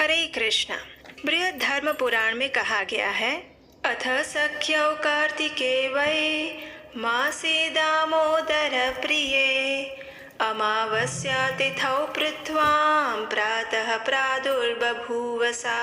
हरे कृष्णा। बृहद धर्म पुराण में कहा गया है, अथ सख्यौ कार्तिके वै मासे दामोदर प्रिये अमावस्या तिथौ पृथ्वां प्रातः प्रादुर्बभूवसा।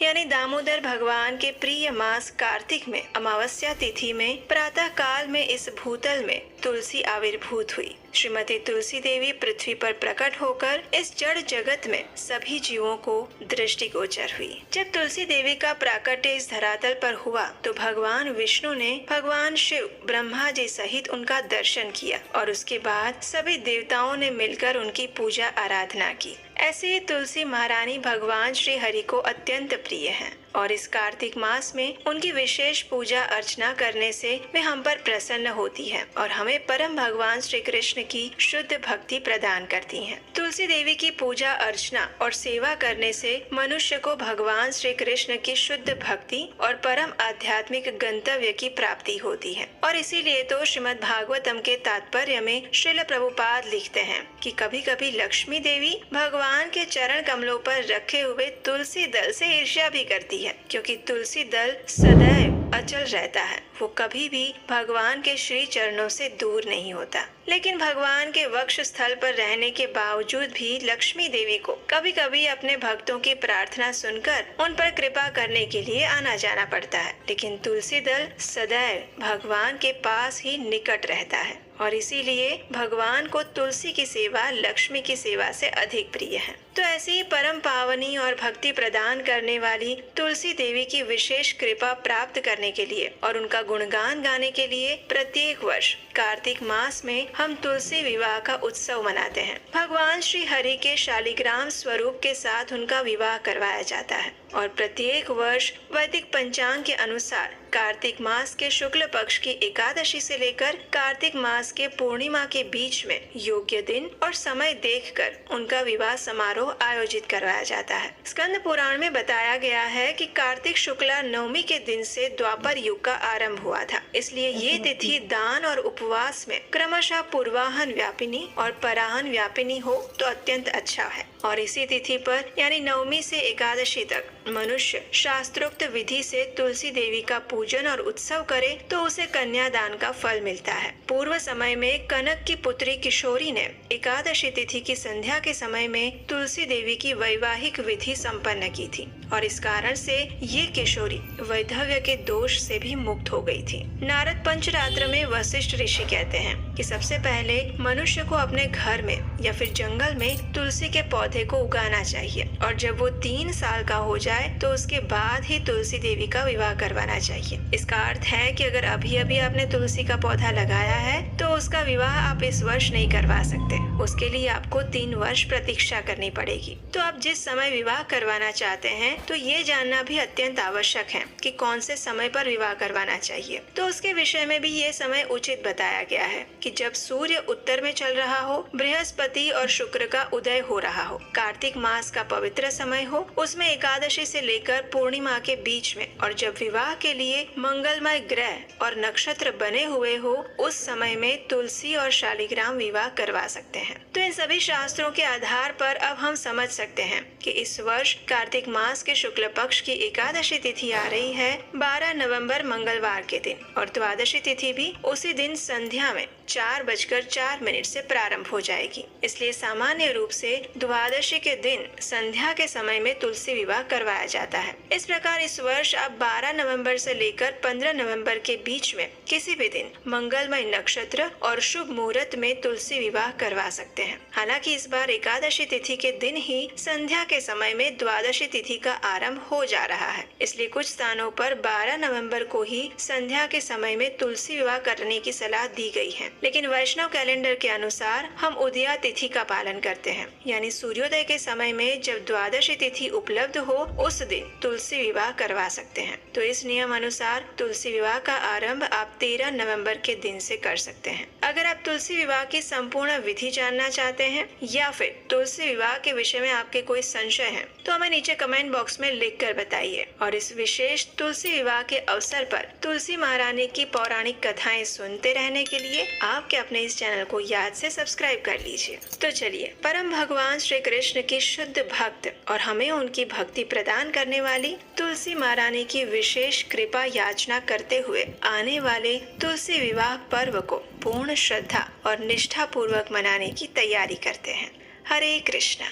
यानी दामोदर भगवान के प्रिय मास कार्तिक में अमावस्या तिथि में प्रातः काल में इस भूतल में तुलसी आविर्भूत हुई। श्रीमती तुलसी देवी पृथ्वी पर प्रकट होकर इस जड़ जगत में सभी जीवों को दृष्टिगोचर हुई। जब तुलसी देवी का प्राकट्य इस धरातल पर हुआ तो भगवान विष्णु ने भगवान शिव, ब्रह्मा जी सहित उनका दर्शन किया और उसके बाद सभी देवताओं ने मिलकर उनकी पूजा आराधना की। ऐसे ही तुलसी महारानी भगवान श्री हरि को अत्यंत प्रिय हैं और इस कार्तिक मास में उनकी विशेष पूजा अर्चना करने से वे हम पर प्रसन्न होती हैं और हमें परम भगवान श्री कृष्ण की शुद्ध भक्ति प्रदान करती हैं। तुलसी देवी की पूजा अर्चना और सेवा करने से मनुष्य को भगवान श्री कृष्ण की शुद्ध भक्ति और परम आध्यात्मिक गंतव्य की प्राप्ति होती है। और इसीलिए तो श्रीमद् भागवतम के तात्पर्य में श्रील प्रभुपाद लिखते हैं कि कभी कभी लक्ष्मी देवी भगवान के चरण कमलों पर रखे हुए तुलसी दल से ईर्ष्या भी करती है, क्योंकि तुलसी दल सदैव अचल रहता है, वो कभी भी भगवान के श्री चरणों से दूर नहीं होता। लेकिन भगवान के वक्ष स्थल पर रहने के बावजूद भी लक्ष्मी देवी को कभी कभी अपने भक्तों की प्रार्थना सुनकर उन पर कृपा करने के लिए आना जाना पड़ता है। लेकिन तुलसी दल सदैव भगवान के पास ही निकट रहता है और इसीलिए भगवान को तुलसी की सेवा लक्ष्मी की सेवा से अधिक प्रिय है। तो ऐसी ही परम पावनी और भक्ति प्रदान करने वाली तुलसी देवी की विशेष कृपा प्राप्त करने के लिए और उनका गुणगान गाने के लिए प्रत्येक वर्ष कार्तिक मास में हम तुलसी विवाह का उत्सव मनाते हैं। भगवान श्री हरि के शालिग्राम स्वरूप के साथ उनका विवाह करवाया जाता है और प्रत्येक वर्ष वैदिक पंचांग के अनुसार कार्तिक मास के शुक्ल पक्ष की एकादशी से लेकर कार्तिक मास के पूर्णिमा के बीच में योग्य दिन और समय देखकर उनका विवाह समारोह आयोजित करवाया जाता है। स्कंद पुराण में बताया गया है कि कार्तिक शुक्ला नवमी के दिन से द्वापर युग का आरंभ हुआ था, इसलिए ये तिथि दान और उपवास में क्रमशः पूर्वाहन व्यापिनी और पराहन व्यापिनी हो तो अत्यंत अच्छा है। और इसी तिथि पर यानी नवमी से एकादशी तक मनुष्य शास्त्रोक्त विधि से तुलसी देवी का पूजन और उत्सव करे तो उसे कन्यादान का फल मिलता है। पूर्व समय में कनक की पुत्री किशोरी ने एकादशी तिथि की संध्या के समय में तुलसी देवी की वैवाहिक विधि संपन्न की थी और इस कारण से ये किशोरी वैधव्य के दोष से भी मुक्त हो गई थी। नारद पंचरात्र में वशिष्ठ ऋषि कहते हैं कि सबसे पहले मनुष्य को अपने घर में या फिर जंगल में तुलसी के पौधे को उगाना चाहिए और जब वो 3 साल का हो जाए तो उसके बाद ही तुलसी देवी का विवाह करवाना चाहिए। इसका अर्थ है कि अगर अभी अभी आपने तुलसी का पौधा लगाया है तो उसका विवाह आप इस वर्ष नहीं करवा सकते, उसके लिए आपको 3 वर्ष प्रतीक्षा करनी पड़ेगी। तो आप जिस समय विवाह करवाना चाहते हैं तो ये जानना भी अत्यंत आवश्यक है कि कौन से समय पर विवाह करवाना चाहिए। तो उसके विषय में भी ये समय उचित बताया गया है कि जब सूर्य उत्तर में चल रहा हो, बृहस्पति और शुक्र का उदय हो रहा हो, कार्तिक मास का पवित्र समय हो, उसमें एकादशी से लेकर पूर्णिमा के बीच में, और जब विवाह के लिए मंगलमय ग्रह और नक्षत्र बने हुए हो उस समय में तुलसी और शालिग्राम विवाह करवा सकते हैं। तो इन सभी शास्त्रों के आधार पर अब हम समझ सकते हैं कि इस वर्ष कार्तिक मास के शुक्ल पक्ष की एकादशी तिथि आ रही है 12 नवंबर मंगलवार के दिन और द्वादशी तिथि भी उसी दिन संध्या में 4:04 से प्रारंभ हो जाएगी। इसलिए सामान्य रूप से द्वादशी के दिन संध्या के समय में तुलसी विवाह करवाया जाता है। इस प्रकार इस वर्ष आप 12 नवंबर से लेकर 15 नवंबर के बीच में किसी भी दिन मंगलमय नक्षत्र और शुभ मुहूर्त में तुलसी विवाह करवा सकते हैं। हालांकि इस बार एकादशी तिथि के दिन ही संध्या के समय में द्वादशी तिथि का आरंभ हो जा रहा है, इसलिए कुछ स्थानों पर 12 नवंबर को ही संध्या के समय में तुलसी विवाह करने की सलाह दी गई है। लेकिन वैष्णव कैलेंडर के अनुसार हम उदया तिथि का पालन करते हैं, यानी सूर्योदय के समय में जब द्वादशी तिथि उपलब्ध हो उस दिन तुलसी विवाह करवा सकते हैं। तो इस नियम अनुसार तुलसी विवाह का आरंभ आप 13 नवंबर के दिन से कर सकते हैं। अगर आप तुलसी विवाह की संपूर्ण विधि जानना चाहते हैं या फिर तुलसी विवाह के विषय में आपके कोई संशय है तो हमें नीचे कमेंट बॉक्स में लिख कर बताइए। और इस विशेष तुलसी विवाह के अवसर पर तुलसी महारानी की पौराणिक कथाएं सुनते रहने के लिए आपके अपने इस चैनल को याद से सब्सक्राइब कर लीजिए। तो चलिए परम भगवान श्री कृष्ण की शुद्ध भक्त और हमें उनकी भक्ति प्रदान करने वाली तुलसी महारानी की विशेष कृपा याचना करते हुए आने वाले तुलसी विवाह पर्व को पूर्ण श्रद्धा और निष्ठा पूर्वक मनाने की तैयारी करते हैं। हरे कृष्णा।